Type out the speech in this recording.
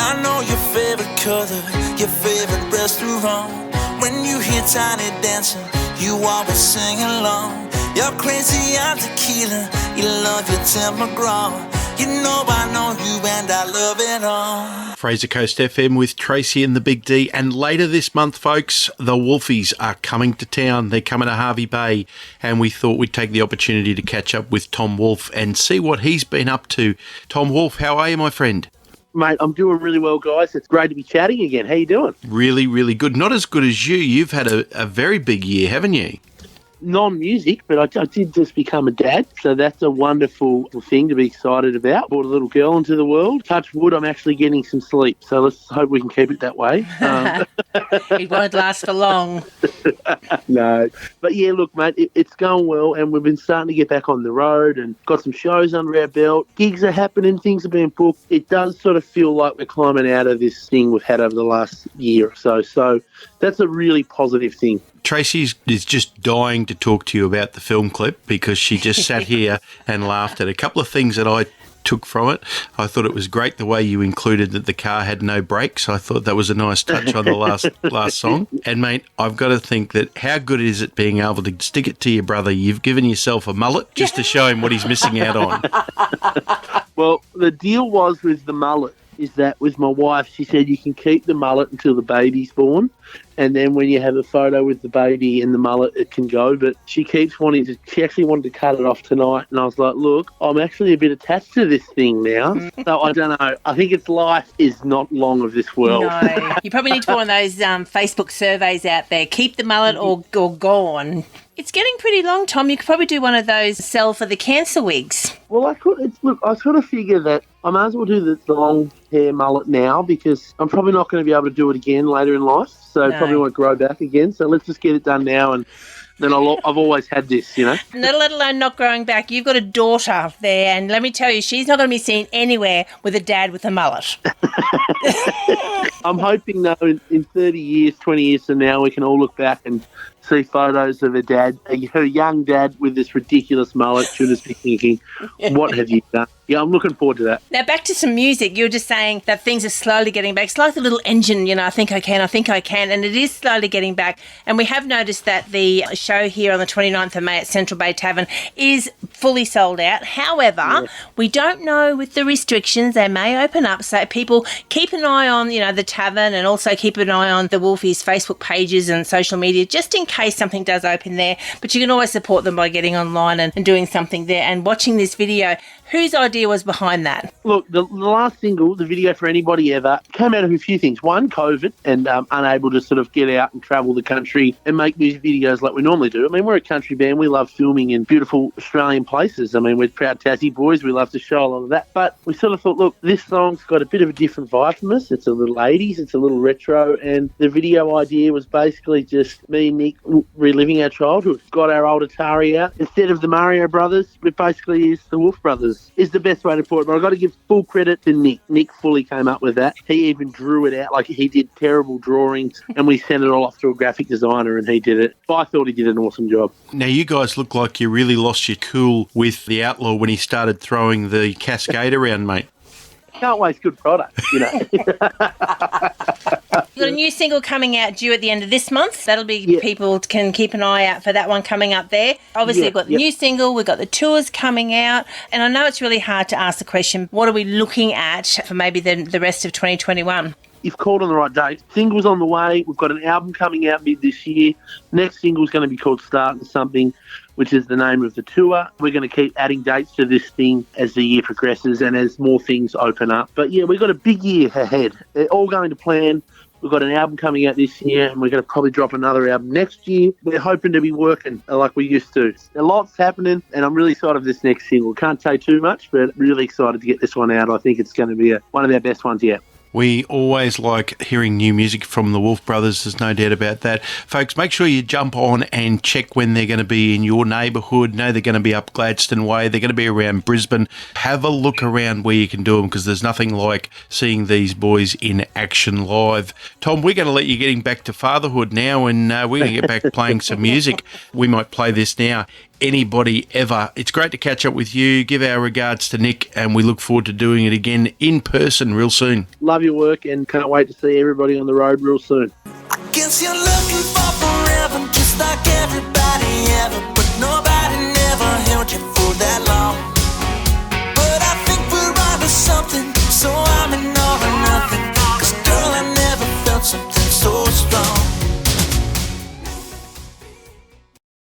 I know your favorite color, your favorite restaurant. When you hear Tiny dancing, you always sing along. You're crazy on tequila, you love your Tim McGraw. You know I know you and I love it all. Fraser Coast FM with Tracy and the Big D. And later this month, folks, the Wolfies are coming to town. They're coming to Hervey Bay. And we thought we'd take the opportunity to catch up with Tom Wolfe and see what he's been up to. Tom Wolfe, how are you, my friend? Mate, I'm doing really well, guys. It's great to be chatting again. How you doing? Really, really good. Not as good as you. You've had a very big year, haven't you? Non-music, but I did just become a dad, so that's a wonderful thing to be excited about. Brought a little girl into the world. Touch wood, I'm actually getting some sleep, so let's hope we can keep it that way. It won't last for long. No, but yeah, look, mate, it's going well, and we've been starting to get back on the road and got some shows under our belt. Gigs are happening, things are being booked. It does sort of feel like we're climbing out of this thing we've had over the last year or so, so that's a really positive thing. Tracy is just dying to talk to you about the film clip because she just sat here and laughed at a couple of things that I took from it. I thought it was great the way you included that the car had no brakes. I thought that was a nice touch on the last song. And, mate, I've got to think that how good is it being able to stick it to your brother? You've given yourself a mullet just to show him what he's missing out on. Well, the deal was with the mullet is that with my wife, she said you can keep the mullet until the baby's born, and then when you have a photo with the baby and the mullet, it can go. But she actually wanted to cut it off tonight, and I was like, look, I'm actually a bit attached to this thing now, so I don't know. I think its life is not long of this world. No, you probably need to put one of those Facebook surveys out there. Keep the mullet or gone. It's getting pretty long, Tom. You could probably do one of those sell for the cancer wigs. Well, I sort of figure that I might as well do the long hair mullet now because I'm probably not going to be able to do it again later in life. So No. probably won't grow back again. So let's just get it done now, and then I've always had this, you know. Let alone not growing back. You've got a daughter there, and let me tell you, she's not going to be seen anywhere with a dad with a mullet. I'm hoping, though, in 30 years, 20 years from now, we can all look back and see photos of her young dad with this ridiculous mullet. She'll just be thinking, what have you done? Yeah, I'm looking forward to that. Now, back to some music. You were just saying that things are slowly getting back. It's like the little engine, I think I can, and it is slowly getting back. And we have noticed that the show here on the 29th of May at Central Bay Tavern is fully sold out. However, we don't know with the restrictions. They may open up, so people keep an eye on, the tavern, and also keep an eye on the Wolfies' Facebook pages and social media, just in case something does open there. But you can always support them by getting online and doing something there and watching this video. Whose idea was behind that? Look, the last single, the video for Anybody Ever, came out of a few things. One, COVID, and unable to sort of get out and travel the country and make music videos like we normally do. I mean, we're a country band. We love filming in beautiful Australian places. I mean, we're proud Tassie boys. We love to show a lot of that. But we sort of thought, look, this song's got a bit of a different vibe from us. It's a little 80s. It's a little retro. And the video idea was basically just me and Nick reliving our childhood. Got our old Atari out. Instead of the Mario Brothers, it basically is the Wolfe Brothers. Is the best way to put it, but I've got to give full credit to Nick. Nick fully came up with that. He even drew it out, like he did terrible drawings, and we sent it all off to a graphic designer, and he did it. I thought he did an awesome job. Now, you guys look like you really lost your cool with the Outlaw when he started throwing the Cascade around, mate. Can't waste good product, You've got a new single coming out due at the end of this month. That'll be people can keep an eye out for that one coming up there. Obviously, we've got the new single, we've got the tours coming out, and I know it's really hard to ask the question, what are we looking at for maybe the rest of 2021? You've called on the right date. Single's on the way. We've got an album coming out mid this year. Next single's going to be called Starting Something, which is the name of the tour. We're going to keep adding dates to this thing as the year progresses and as more things open up. But yeah, we've got a big year ahead. They're all going to plan. We've got an album coming out this year, and we're going to probably drop another album next year. We're hoping to be working like we used to. A lot's happening, and I'm really excited for this next single. Can't say too much, but really excited to get this one out. I think it's going to be one of our best ones yet. We always like hearing new music from the Wolfe Brothers, there's no doubt about that. Folks, make sure you jump on and check when they're going to be in your neighbourhood. Know they're going to be up Gladstone Way, they're going to be around Brisbane. Have a look around where you can do them, because there's nothing like seeing these boys in action live. Tom, we're going to let you getting back to fatherhood now, and we're going to get back playing some music. We might play this now. anybody ever. It's great to catch up with you. Give our regards to Nick, and we look forward to doing it again in person real soon. Love your work and can't wait to see everybody on the road real soon. I guess you're looking for forever, just like